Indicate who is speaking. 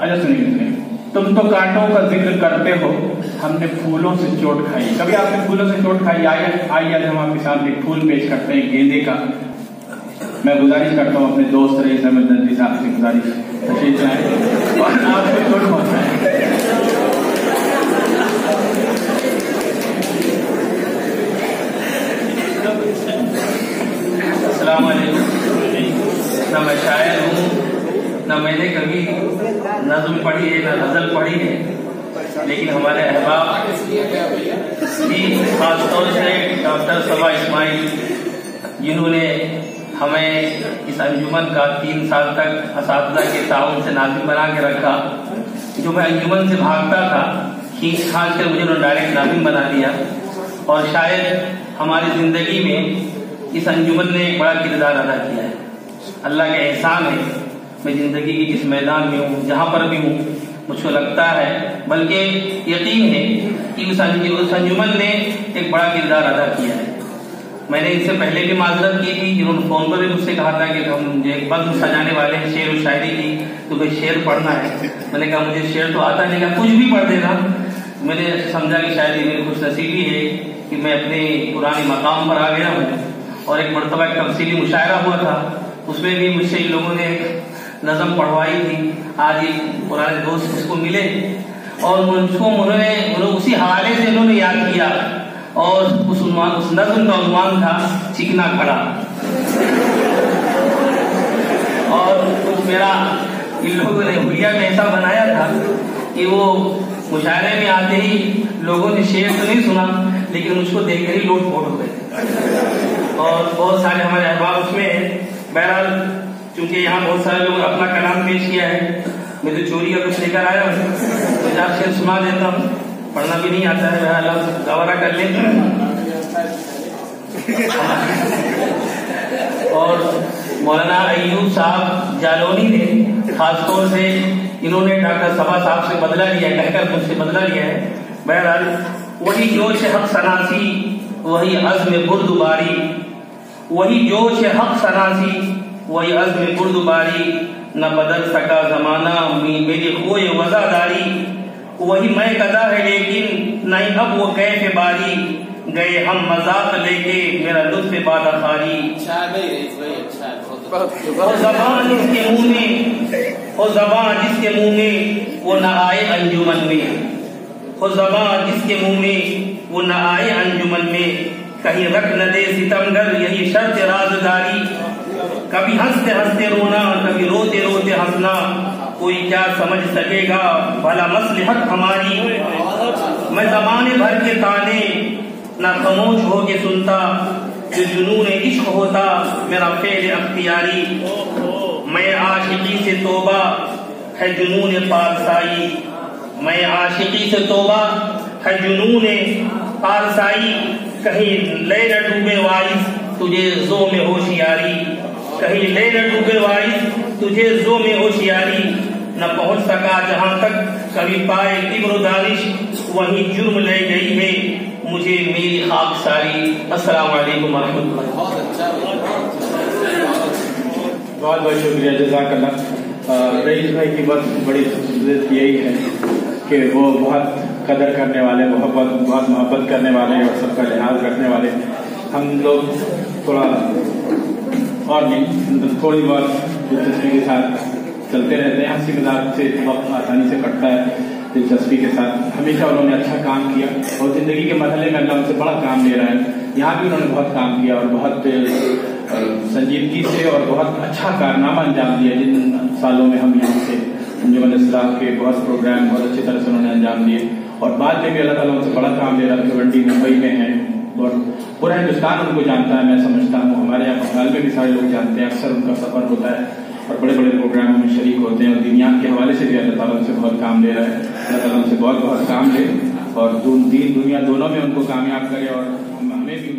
Speaker 1: अच्छा सुनिए, तुम तो कांटों का जिक्र करते हो, हमने फूलों से चोट खाई। कभी आपने फूलों से चोट खाई? आइए आज हम आपके सामने एक फूल पेश करते हैं, गेंदे का। मैं गुजारिश करता हूँ अपने दोस्त रईस अहमद नदवी साहब से, गुजारिश तशरीफ लाएं और आपसे चोट पहुंचाएं। अस्सलाम वालेकुम। ना मैं शायर हूँ, ना मैंने कभी नज़्म पढ़ी है, ना गज़ल पढ़ी है, लेकिन हमारे अहबाब भी खासतौर से डॉक्टर सबा इस्माइल, जिन्होंने हमें इस अंजुमन का 3 साल तक असातिज़ा के ताउन से नाज़िम बना के रखा। जो मैं अंजुमन से भागता था, खींच खांच कर मुझे डायरेक्ट नाज़िम बना दिया। और शायद हमारी ज़िंदगी में इस अंजुमन ने एक बड़ा किरदार अदा किया है। अल्लाह का एहसान है, मैं ज़िंदगी के जिस मैदान में हूँ, जहाँ पर भी हूँ, मुझको लगता है, बल्कि यकीन है कि उस अंजुमन ने एक बड़ा किरदार अदा किया है। मैंने इससे पहले भी माजरत की थी, जिन्होंने फ़ोन पर भी मुझसे कहा था कि हम एक बज़्म सजाने वाले हैं शेर और शायरी की, तो कोई शेर पढ़ना है। मैंने कहा मुझे शेर तो आता नहीं, कहा कुछ भी पढ़ देना। मैंने समझा कि शायद ये मेरी खुशनसीबी है कि मैं अपने पुराने मकाम पर आ गया हूँ। और एक मरतबा एक तमसीली मुशायरा हुआ था, उसमें भी मुझसे इन लोगों ने नज़म पढ़वाई थी। आज ये पुराने दोस्त उसको मिले और मुझको उन्होंने उसी हवाले से उन्होंने याद किया, और उस नज़म का उन्वान था चिकना खड़ा। और कुछ मेरा इन लोगों ने हुलिया में ऐसा बनाया था कि वो मुशायरे में आते ही लोगों ने शेर तो नहीं सुना, लेकिन मुझको देखकर ही लोट पोट हो गए। और बहुत सारे हमारे अहबाब उसमें। बहरहाल चूंकि यहाँ बहुत सारे लोग अपना कलाम पेश किया है, मैं तो चोरी का कुछ लेकर आया हूँ, तो चार शेर सुना देता हूँ। पढ़ना भी नहीं आता है, बहरहाल गवारा कर ले। और मौलाना अय्यूब साहब जालौनी ने खासतौर से, इन्होंने डॉक्टर सबा साहब से बदला लिया है, कहकर मुझसे बदला लिया है। बहरहाल वही जोश हक सनासी, वही अज़्म बुर्दुबारी, वही जोश हक सनासी, वही अज़्म बुर्दुबारी, न बदल सका जमाना मेरी खोए वज़ादारी। वही मैं कदा है लेकिन नहीं अब वो कैफ़े बारी, गए हम मजाक लेके मेरा लुत्फ़ बादखारी। वो ज़बान जिसके मुँह में, वो ज़बान जिसके मुँह में वो न आए अंजुमन में, वो ज़बान जिसके मुँह में वो न आए अंजुमन में, कहीं रख न दे सितमगर यही शर्त राज़दारी। कभी हंसते हंसते रोना, कभी रोते रोते हंसना, कोई क्या समझ सकेगा भला मसलहत हमारी। मैं ज़माने भर के ताने ना खामोश हो के सुनता, जो जुनून इश्क होता मेरा फेल अख्तियारी। मैं आशिकी से तौबा है जुनून पारसाई, मैं आशिकी से तौबा है जुनून पारसाई। कहीं ले न डूबे वारिस तुझे जो में होशियारी, कहीं ले न डूबे वारिस तुझे जो में होशियारी। न पहुंच सका जहां तक कभी पाए किब्र दानिश, वही जुर्म ले गई है मुझे मेरी खाकसारी। अस्सलाम वालेकुम रहमतुल्लाह।
Speaker 2: बहुत बहुत शुक्रिया, जज़ाकल्लाह। रईस भाई की बस बड़ी खूबसूरत यही है कि वो बहुत कदर करने वाले, बहुत मोहब्बत करने वाले और सबका लिहाज रखने वाले। हम लोग थोड़ा और नहीं, थोड़ी बहुत दिलचस्पी के साथ चलते रहते हैं, हंसी मजाक से वक्त आसानी से कटता है दिलचस्पी के साथ। हमेशा उन्होंने अच्छा काम किया और ज़िंदगी के मरहले में अल्लाह उनसे बड़ा काम ले रहा है। यहाँ भी उन्होंने बहुत काम किया और बहुत संजीदगी से और बहुत अच्छा कारनामा अंजाम दिया। जिन सालों में हम यहाँ से अंजुमन इस्लाह के बहुत प्रोग्राम बहुत अच्छी तरह से उन्होंने अंजाम दिए, और बाद में भी अल्लाह ताला उनसे बड़ा काम ले रहा है। भिवंडी मुंबई में है और पूरा हिंदुस्तान उनको जानता है, मैं समझता हूँ। हमारे यहाँ बंगाल में भी सारे लोग जानते हैं, अक्सर उनका सफ़र होता है और बड़े बड़े प्रोग्रामों में शरीक होते हैं। और दुनिया के हवाले से भी अल्लाह ताला उनसे बहुत काम ले रहा है। अल्लाह ताला उनसे बहुत बहुत काम ले और दीन दुनिया दोनों में उनको कामयाब करे और हमें भी